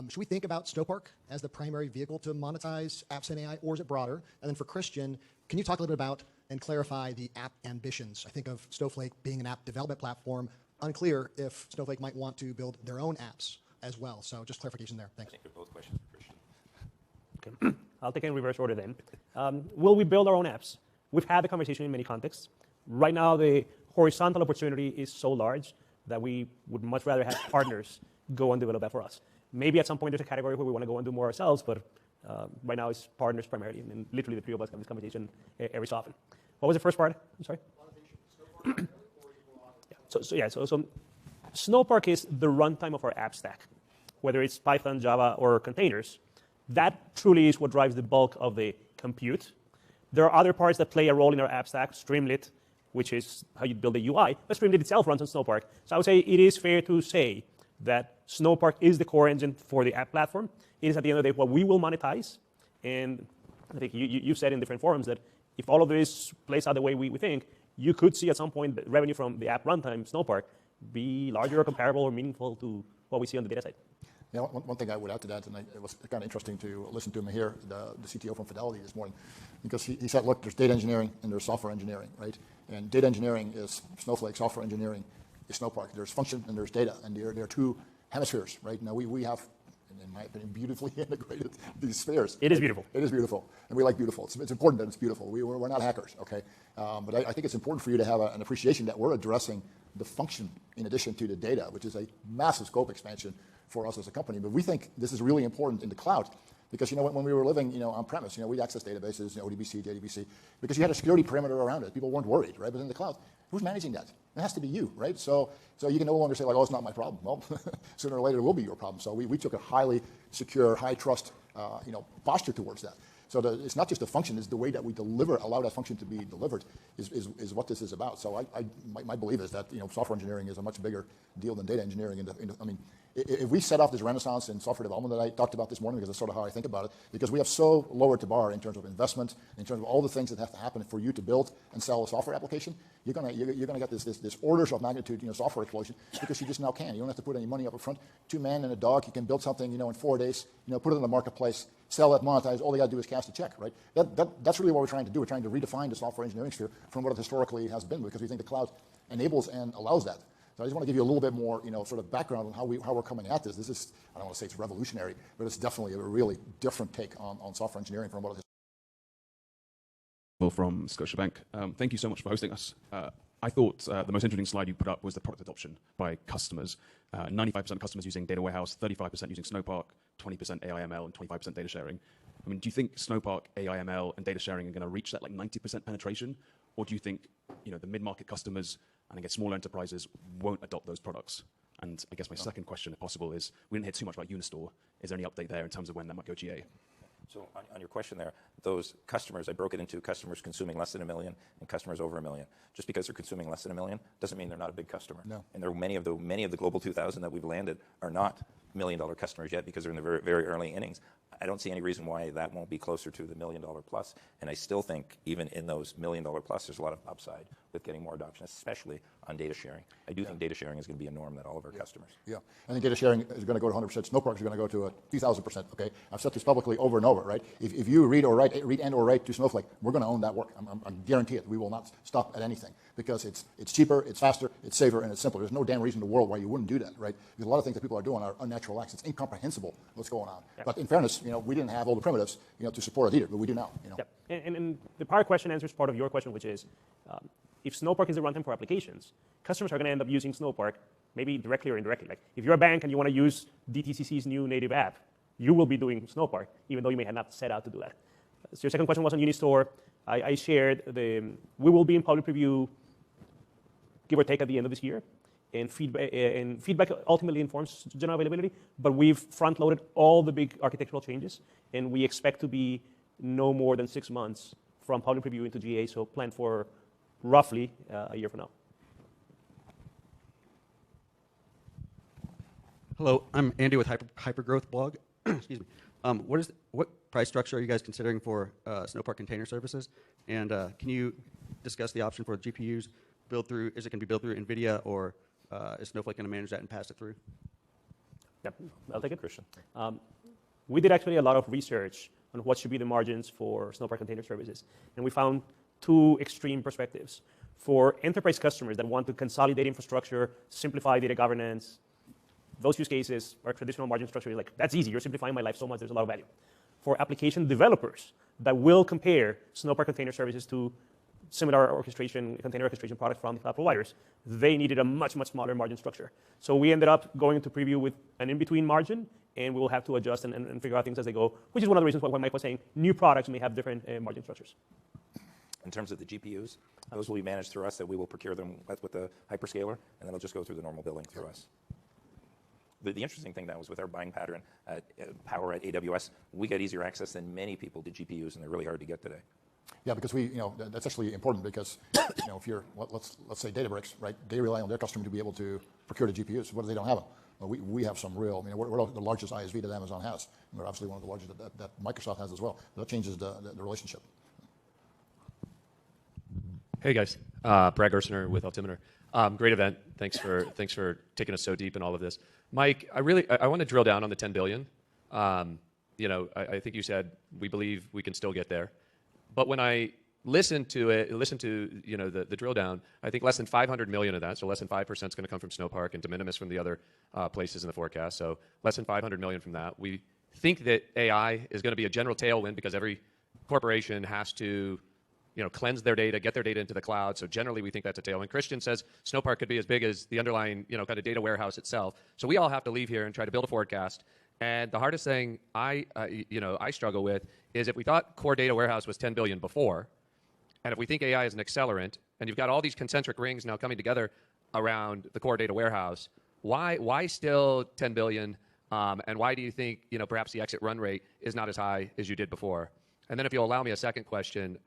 Should we think about Snowpark as the primary vehicle to monetize apps and AI, or is it broader? And then for Christian, can you talk a little bit about and clarify the app ambitions? I think of Snowflake being an app development platform. Unclear if Snowflake might want to build their own apps as well. So just clarification there. Thanks. I think they're both questions for Christian. Okay. I'll take it in reverse order then. Will we build our own apps? We've had the conversation in many contexts. Right now, the horizontal opportunity is so large that we would much rather have partners go and develop that for us. Maybe at some point there's a category where we want to go and do more ourselves, but right now it's partners primarily, and literally the 3 of us have this conversation every so often. What was the first part? I'm sorry? So Snowpark is the runtime of our app stack, whether it's Python, Java, or containers. That truly is what drives the bulk of the compute. There are other parts that play a role in our app stack, Streamlit, which is how you build the UI, but Streamlit itself runs on Snowpark. So I would say it is fair to say that Snowpark is the core engine for the app platform. It is at the end of the day what we will monetize. And I think you said in different forums that if all of this plays out the way we think, you could see at some point the revenue from the app runtime, Snowpark, be larger or comparable or meaningful to what we see on the data side. Yeah, one thing I would add to that, and it was kind of interesting to listen to Mihir, the CTO from Fidelity this morning, because he said, look, there's data engineering and there's software engineering, right? And data engineering is Snowflake, software engineering is Snowpark. There's function and there's data, and there are two hemispheres, right? Now we have, in my opinion, beautifully integrated these spheres. It is beautiful. It is beautiful, and we like beautiful. It's important that it's beautiful. We're not hackers, okay? But I think it's important for you to have an appreciation that we're addressing the function in addition to the data, which is a massive scope expansion for us as a company. But we think this is really important in the cloud because, when we were living, on premise, we'd access databases, ODBC, JDBC, because you had a security perimeter around it. People weren't worried, right? But in the cloud, who's managing that? It has to be you, right? So you can no longer say, like, oh, it's not my problem. Well, sooner or later it will be your problem. So we took a highly secure, high trust, posture towards that. So it's not just a function; it's the way that we allow that function to be delivered, is what this is about. So my belief is that software engineering is a much bigger deal than data engineering. If we set off this renaissance in software development that I talked about this morning, because that's sort of how I think about it, because we have so lowered the bar in terms of investment, in terms of all the things that have to happen for you to build and sell a software application, you're gonna get this orders of magnitude software explosion because you just now can. You don't have to put any money up front. 2 men and a dog, you can build something in 4 days, put it in the marketplace, sell it, monetize. All they got to do is cash a check, right? That's really what we're trying to do. We're trying to redefine the software engineering sphere from what it historically has been because we think the cloud enables and allows that. So I just want to give you a little bit more, sort of background on how we're coming at this. This is, I don't want to say it's revolutionary, but it's definitely a really different take on software engineering from what it is. From Scotiabank. Thank you so much for hosting us. I thought the most interesting slide you put up was the product adoption by customers. 95% of customers using data warehouse, 35% using Snowpark, 20% AIML, and 25% data sharing. Do you think Snowpark, AIML, and data sharing are going to reach that 90% penetration? Or do you think the mid-market customers and I guess smaller enterprises won't adopt those products? And I guess my second question, if possible, is we didn't hear too much about Unistore. Is there any update there in terms of when that might go GA? So on your question there, those customers, I broke it into customers consuming less than $1 million and customers over $1 million. Just because they're consuming less than $1 million doesn't mean they're not a big customer. No. And there are many of the Global 2000 that we've landed are not $1 million customers yet because they're in the very, very early innings. I don't see any reason why that won't be closer to the $1 million plus. And I still think even in those $1 million plus, there's a lot of upside with getting more adoption, especially on data sharing. I do think data sharing is going to be a norm that all of our customers. Yeah, I think data sharing is going to go to 100%. Snowpark is going to go to 2,000%. Okay, I've said this publicly over and over. Right? If you read and or write to Snowflake, we're going to own that work. I guarantee it. We will not stop at anything because it's cheaper, it's faster, it's safer, and it's simpler. There's no damn reason in the world why you wouldn't do that. Right? Because a lot of things that people are doing are unnatural acts. It's incomprehensible what's going on. Yeah. But in fairness, we didn't have all the primitives, to support it either, but we do now. Yep. And the prior question answers part of your question, which is, if Snowpark is the runtime for applications, customers are going to end up using Snowpark, maybe directly or indirectly. Like if you're a bank and you want to use DTCC's new native app, you will be doing Snowpark, even though you may have not set out to do that. So your second question was on Unistore. I shared we will be in public preview, give or take, at the end of this year. And feedback ultimately informs general availability, but we've front-loaded all the big architectural changes, and we expect to be no more than 6 months from public preview into GA, so plan for roughly a year from now. Hello, I'm Andy with Hypergrowth Blog. Excuse me. What price structure are you guys considering for Snowpark container services? And can you discuss the option for GPUs build through? Is it going to be built through NVIDIA, or is Snowflake going to manage that and pass it through? Yep, I'll take it. Christian. We did actually a lot of research on what should be the margins for Snowpark container services, and we found 2 extreme perspectives. For enterprise customers that want to consolidate infrastructure, simplify data governance, those use cases, our traditional margin structure is like, that's easy, you're simplifying my life so much, there's a lot of value. For application developers that will compare Snowpark container services to similar container orchestration products from the cloud providers, they needed a much, much smaller margin structure. So we ended up going into preview with an in-between margin, and we'll have to adjust and figure out things as they go, which is one of the reasons why Mike was saying new products may have different margin structures. In terms of the GPUs, those will be managed through us, that we will procure them with the hyperscaler, and then it'll just go through the normal billing through us. The interesting thing now is with our buying pattern at power at AWS, we get easier access than many people to GPUs, and they're really hard to get today. Yeah, because that's actually important because, if you're, let's say Databricks, right? They rely on their customer to be able to procure the GPUs. What if they don't have them? we have some real, I mean, we're the largest ISV that Amazon has. And we're obviously one of the largest that Microsoft has as well. That changes the relationship. Hey guys, Brad Gerstner with Altimeter. Great event. Thanks for taking us so deep in all of this. Mike, I want to drill down on the 10 billion. I think you said we believe we can still get there. But when I listen to the drill down, I think less than 500 million of that, so less than 5% is going to come from Snowpark and de minimis from the other places in the forecast. So less than 500 million from that. We think that AI is going to be a general tailwind because every corporation has to cleanse their data, get their data into the cloud. So generally, we think that's a tailwind. Christian says Snowpark could be as big as the underlying, kind of data warehouse itself. So we all have to leave here and try to build a forecast. And the hardest thing I struggle with is if we thought core data warehouse was 10 billion before, and if we think AI is an accelerant, and you've got all these concentric rings now coming together around the core data warehouse, why still 10 billion? And why do you think, perhaps the exit run rate is not as high as you did before? And then if you'll allow me a second question,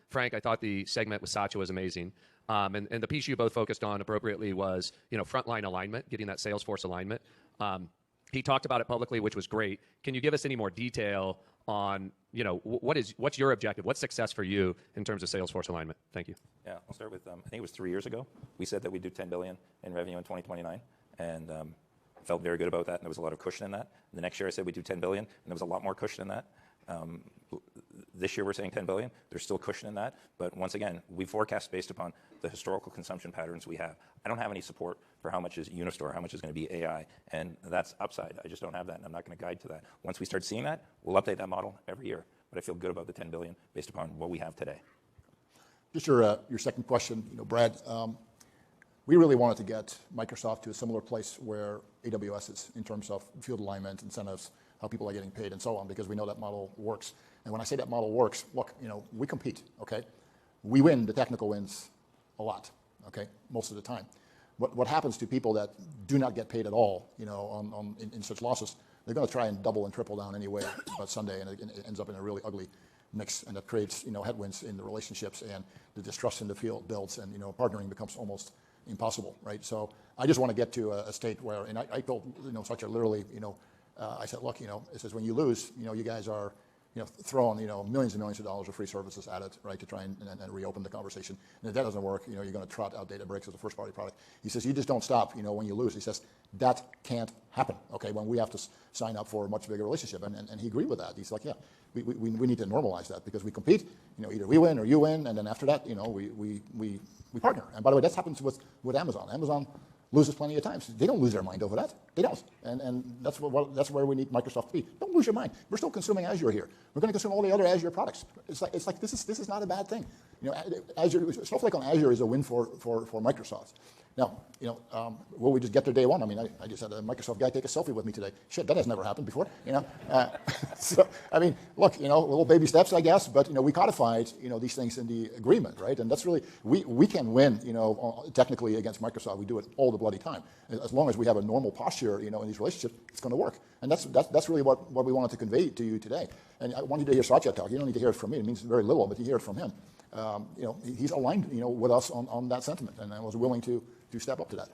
Frank, I thought the segment with Satya was amazing. And the piece you both focused on appropriately was, frontline alignment, getting that Salesforce alignment. He talked about it publicly, which was great. Can you give us any more detail on, what's your objective? What's success for you in terms of Salesforce alignment? Thank you. Yeah, I'll start with, I think it was 3 years ago. We said that we'd do 10 billion in revenue in 2029. And felt very good about that. And there was a lot of cushion in that. The next year I said we'd do 10 billion. And there was a lot more cushion in that. This year we're saying 10 billion. There's still cushion in that. But once again, we forecast based upon the historical consumption patterns we have. I don't have any support for how much is Unistore, how much is going to be AI. And that's upside. I just don't have that. And I'm not going to guide to that. Once we start seeing that, we'll update that model every year. But I feel good about the 10 billion based upon what we have today. Just your second question, Brad. We really wanted to get Microsoft to a similar place where AWS is in terms of field alignment, incentives, how people are getting paid, and so on, because we know that model works. And when I say that model works, look, we compete, okay? We win the technical wins a lot, okay, most of the time. What happens to people that do not get paid at all, in such losses, they're going to try and double and triple down anyway by Sunday, and it ends up in a really ugly mix, and that creates, headwinds in the relationships, and the distrust in the field builds, and, partnering becomes almost impossible, right? So I just want to get to a state where, and I told, Satya literally, I said, look, it says when you lose, you guys are, throwing, millions and millions of dollars of free services at it, right, to try and reopen the conversation. And if that doesn't work, you're going to trot out Databricks as a first-party product. He says, you just don't stop, when you lose. He says, that can't happen, okay, when we have to sign up for a much bigger relationship. And he agreed with that. He's like, yeah, we need to normalize that because we compete, either we win or you win, and then after that, we partner. And by the way, that happens with Amazon. Amazon loses plenty of times. They don't lose their mind over that. They don't. And that's where we need Microsoft to be. Don't lose your mind. We're still consuming Azure here. We're going to consume all the other Azure products. It's like this is not a bad thing. Azure, Snowflake on Azure is a win for Microsoft. Now, will we just get there day one? I mean, I just had a Microsoft guy take a selfie with me today. Shit, that has never happened before. So, I mean, look, little baby steps, I guess, but we codified, these things in the agreement, right? And that's really we can win, technically against Microsoft. We do it all the bloody time. As long as we have a normal posture, in these relationships, it's going to work. And that's really what we wanted to convey to you today. And I want you to hear Satya talk. You don't need to hear it from me. It means very little, but you hear it from him. He's aligned, with us on that sentiment, and I was willing to step up to that.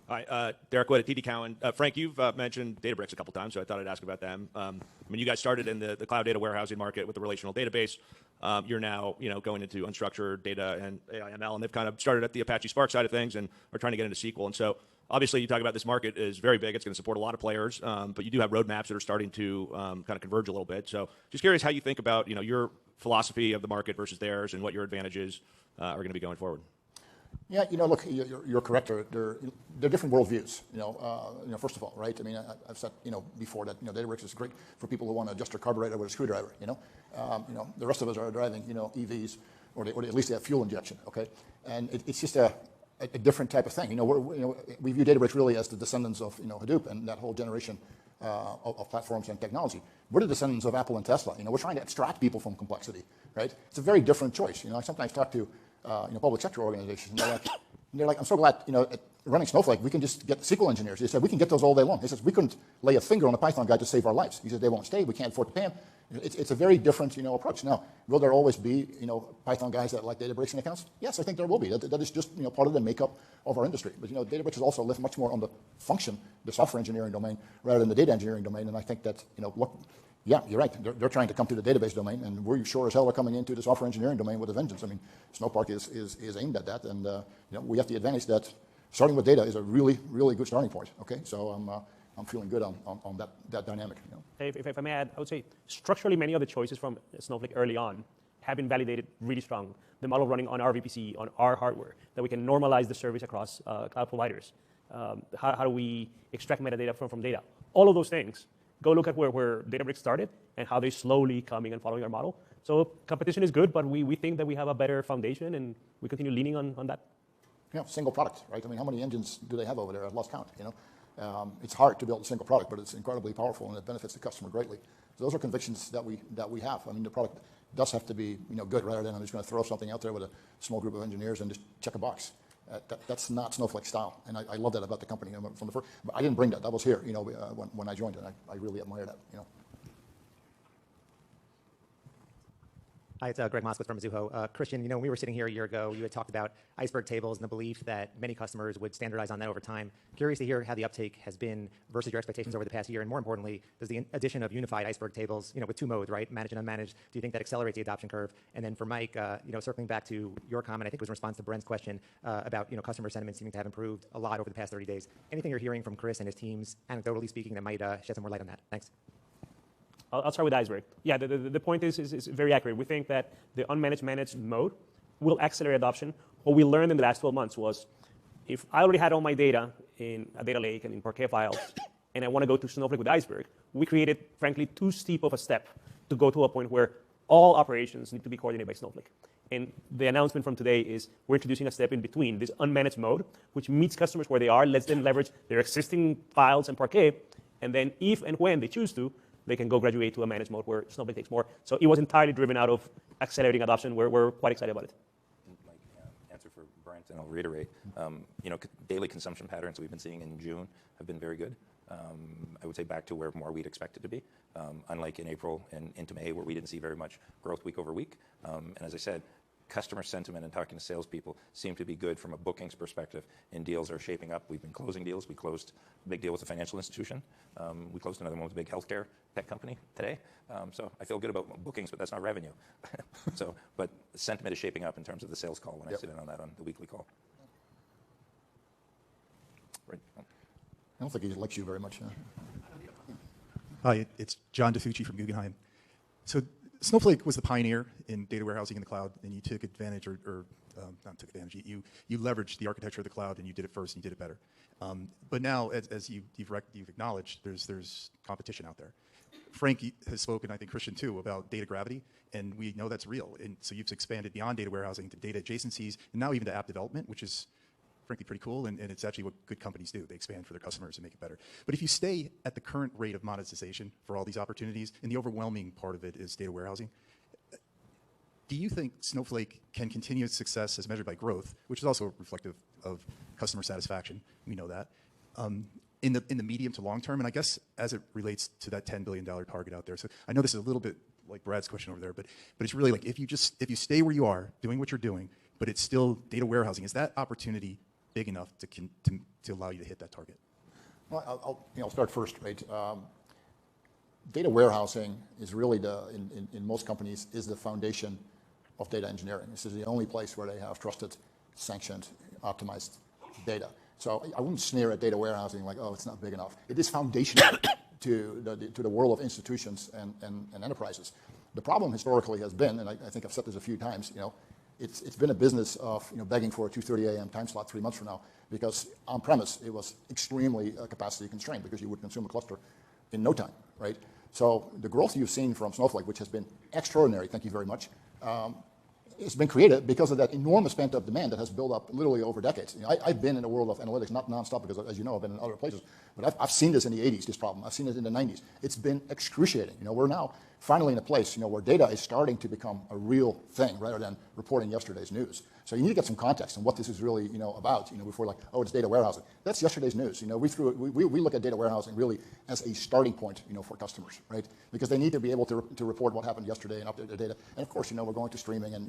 Hi, Derek Wood at TD Cowen. Frank, you've mentioned Databricks a couple times, so I thought I'd ask about them. You guys started in the cloud data warehousing market with the relational database. You're now, going into unstructured data and AI/ML, and they've kind of started at the Apache Spark side of things and are trying to get into SQL. And so, obviously, you talk about this market is very big. It's going to support a lot of players, but you do have roadmaps that are starting to kind of converge a little bit. So, just curious how you think about, your philosophy of the market versus theirs and what your advantages are going to be going forward. Yeah, look, you're correct. They're different worldviews. First of all, right? I mean, I've said before that Databricks is great for people who want to adjust their carburetor with a screwdriver. The rest of us are driving EVs, or at least they have fuel injection. Okay, and it's just a different type of thing. We view Databricks really as the descendants of Hadoop and that whole generation of platforms and technology. We're the descendants of Apple and Tesla. We're trying to abstract people from complexity, right? It's a very different choice. I sometimes talk to public sector organizations, and they're like, And they're like, I'm so glad, at running Snowflake, we can just get SQL engineers. They said, we can get those all day long. He says, we couldn't lay a finger on a Python guy to save our lives. He said, they won't stay. We can't afford to pay them. It's a very different, approach. Now, will there always be, Python guys that like Databricks and accounts? Yes, I think there will be. That is just, part of the makeup of our industry. But, Databricks has also lived much more on the function, the software engineering domain, rather than the data engineering domain. And I think that, yeah, you're right. They're trying to come to the database domain, and we're sure as hell are coming into the software engineering domain with a vengeance. I mean, Snowpark is aimed at that, and we have the advantage that starting with data is a really, really good starting point. Okay, so I'm feeling good on that dynamic. If I may add, I would say structurally many of the choices from Snowflake early on have been validated really strong. The model running on our VPC, on our hardware, that we can normalize the service across cloud providers. How do we extract metadata from data? All of those things. Go look at where Databricks started and how they're slowly coming and following our model. So competition is good, but we think that we have a better foundation, and we continue leaning on that. Single product, right? I mean, how many engines do they have over there? I've lost count, It's hard to build a single product, but it's incredibly powerful, and it benefits the customer greatly. So those are convictions that we have. I mean, the product does have to be good, rather than I'm just going to throw something out there with a small group of engineers and just check a box. That's not Snowflake style, and I love that about the company from the first. But I didn't bring that. That was here, when I joined, and I really admire that. Hi, it's Greg Moskowitz from Mizuho. Christian, when we were sitting here a year ago, you had talked about iceberg tables and the belief that many customers would standardize on that over time. Curious to hear how the uptake has been versus your expectations over the past year, and more importantly, does the addition of unified iceberg tables, with two modes, right, managed and unmanaged, do you think that accelerates the adoption curve? And then for Mike, circling back to your comment, I think it was in response to Brent's question about customer sentiment seeming to have improved a lot over the past 30 days. Anything you're hearing from Chris and his teams, anecdotally speaking, that might shed some more light on that? Thanks. I'll start with iceberg. Yeah, the point is very accurate. We think that the unmanaged managed mode will accelerate adoption. What we learned in the last 12 months was, if I already had all my data in a data lake and in Parquet files, and I want to go to Snowflake with iceberg, we created, frankly, too steep of a step to go to a point where all operations need to be coordinated by Snowflake. And the announcement from today is we're introducing a step in between, this unmanaged mode, which meets customers where they are, lets them leverage their existing files and Parquet, and then if and when they choose to, they can go graduate to a managed mode where Snowflake takes more. So it was entirely driven out of accelerating adoption. We're quite excited about it. Like, answer for Brent, and I'll reiterate. Daily consumption patterns we've been seeing in June have been very good. I would say back to where more we'd expected to be, unlike in April and into May, where we didn't see very much growth week over week. And as I said, customer sentiment and talking to salespeople seem to be good from a bookings perspective, and deals are shaping up. We've been closing deals. We closed a big deal with a financial institution. We closed another one with a big healthcare tech company today. So I feel good about bookings, but that's not revenue. But the sentiment is shaping up in terms of the sales call when I sit in on that on the weekly call. Right. I don't think he likes you very much. Hi, it's John DiFucci from Guggenheim. So Snowflake was the pioneer in data warehousing in the cloud, and you took advantage, or not took advantage, you leveraged the architecture of the cloud, and you did it first, and you did it better. But now, as you've acknowledged, there's competition out there. Frank has spoken, I think Christian too, about data gravity, and we know that's real. And so you've expanded beyond data warehousing to data adjacencies, and now even to app development, which is frankly pretty cool, and it's actually what good companies do. They expand for their customers and make it better. But if you stay at the current rate of monetization for all these opportunities, and the overwhelming part of it is data warehousing, do you think Snowflake can continue its success as measured by growth, which is also reflective of customer satisfaction? We know that. In the medium to long term, and I guess as it relates to that $10 billion target out there. So I know this is a little bit like Brad's question over there, but it's really like if you stay where you are, doing what you're doing, but it's still data warehousing, is that opportunity big enough to allow you to hit that target? Well, I'll start first, right? Data warehousing is really in most companies is the foundation of data engineering. This is the only place where they have trusted, sanctioned, optimized data. So I wouldn't sneer at data warehousing like, oh, it's not big enough. It is foundational to the world of institutions and enterprises. The problem historically has been, and I think I've said this a few times, it's been a business of begging for a 2:30 a.m. time slot 3 months from now, because on premise it was extremely capacity constrained, because you would consume a cluster in no time, right? So the growth you've seen from Snowflake, which has been extraordinary, thank you very much, it's been created because of that enormous pent-up demand that has built up literally over decades. I've been in the world of analytics, not nonstop, because as you know, I've been in other places, but I've seen this in the 80s, this problem. I've seen it in the 90s. It's been excruciating. We're now finally in a place, where data is starting to become a real thing rather than reporting yesterday's news. So you need to get some context on what this is really, about, before like, oh, it's data warehousing. That's yesterday's news. We look at data warehousing really as a starting point, for customers, right? Because they need to be able to report what happened yesterday and update their data. And of course, we're going to streaming and,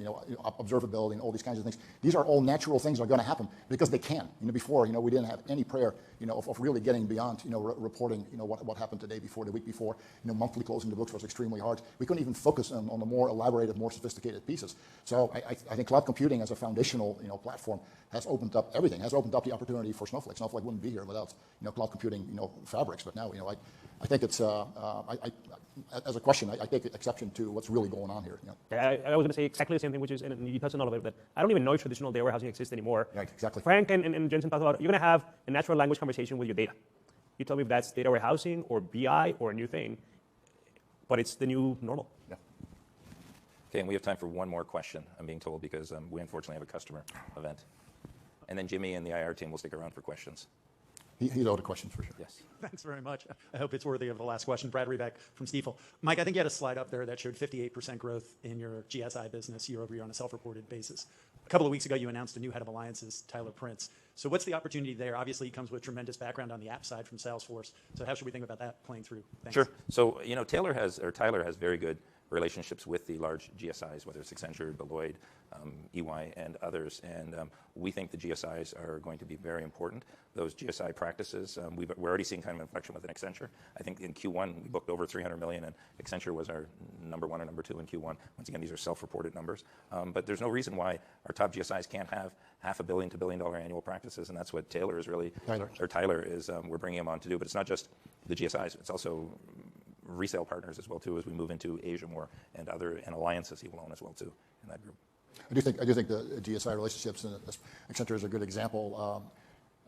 observability and all these kinds of things. These are all natural things that are going to happen because they can. Before, we didn't have any prayer, of really getting beyond, reporting, what happened today before, the week before. Monthly closing the books was extremely hard. We couldn't even focus on the more elaborated, more sophisticated pieces. So I think cloud computing as a foundational, platform has opened up everything, has opened up the opportunity for Snowflake. Snowflake wouldn't be here without, cloud computing, fabrics. But now, I think it's, as a question, I take exception to what's really going on here. I was going to say exactly the same thing, which is, and you touched on all of it, that I don't even know if traditional data warehousing exists anymore. Right, exactly. Frank and Jensen talked about, you're going to have a natural language conversation with your data. You tell me if that's data warehousing or BI or a new thing, but it's the new normal. Yeah. Okay, and we have time for one more question, I'm being told, because we unfortunately have a customer event. And then Jimmy and the IR team will stick around for questions. He's owed a question for sure. Yes. Thanks very much. I hope it's worthy of the last question. Brad Reback from Stifel. Mike, I think you had a slide up there that showed 58% growth in your GSI business year over year on a self-reported basis. A couple of weeks ago, you announced a new head of alliances, Tyler Prince. So what's the opportunity there? Obviously, he comes with tremendous background on the app side from Salesforce. So how should we think about that playing through? Thanks. Sure. So, Tyler has very good relationships with the large GSIs, whether it's Accenture, Deloitte, EY, and others. And we think the GSIs are going to be very important. Those GSI practices, we're already seeing kind of inflection with an Accenture. I think in Q1, we booked over 300 million, and Accenture was our number 1 or number 2 in Q1. Once again, these are self-reported numbers. But there's no reason why our top GSIs can't have $500 million to $1 billion annual practices, and that's what Tyler is, we're bringing him on to do. But it's not just the GSIs, it's also resale partners as well too, as we move into Asia more, and alliances he will own as well too in that group. I do think the GSI relationships, and Accenture is a good example.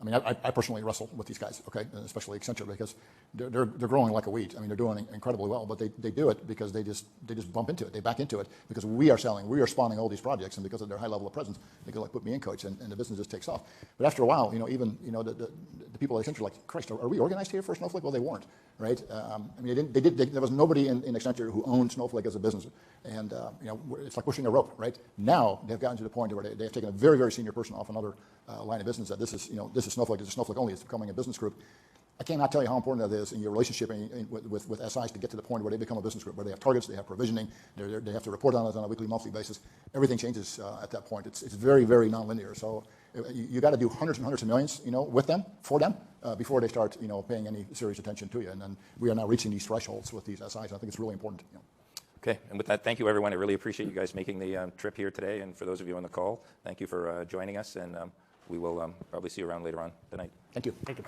I personally wrestle with these guys, okay, and especially Accenture, because they're growing like a weed. They're doing incredibly well, but they do it because they just bump into it, they back into it, because we are spawning all these projects, and because of their high level of presence, they go like, put me in, coach, and the business just takes off. But after a while, even the people at Accenture are like, Christ, are we organized here for Snowflake? Well, they weren't, right? There was nobody in Accenture who owned Snowflake as a business, and it's like pushing a rope, right? Now they've gotten to the point where they have taken a very, very senior person off another line of business that this is Snowflake. This is Snowflake only. It's becoming a business group. I cannot tell you how important that is in your relationship with SIs to get to the point where they become a business group, where they have targets, they have provisioning, they have to report on it on a weekly, monthly basis. Everything changes at that point. It's very, very nonlinear. So you got to do hundreds and hundreds of millions, with them, for them, before they start, paying any serious attention to you. And then we are now reaching these thresholds with these SIs. I think it's really important. Okay, and with that, thank you everyone. I really appreciate you guys making the trip here today, and for those of you on the call, thank you for joining us, and we will probably see you around later on tonight. Thank you. Thank you.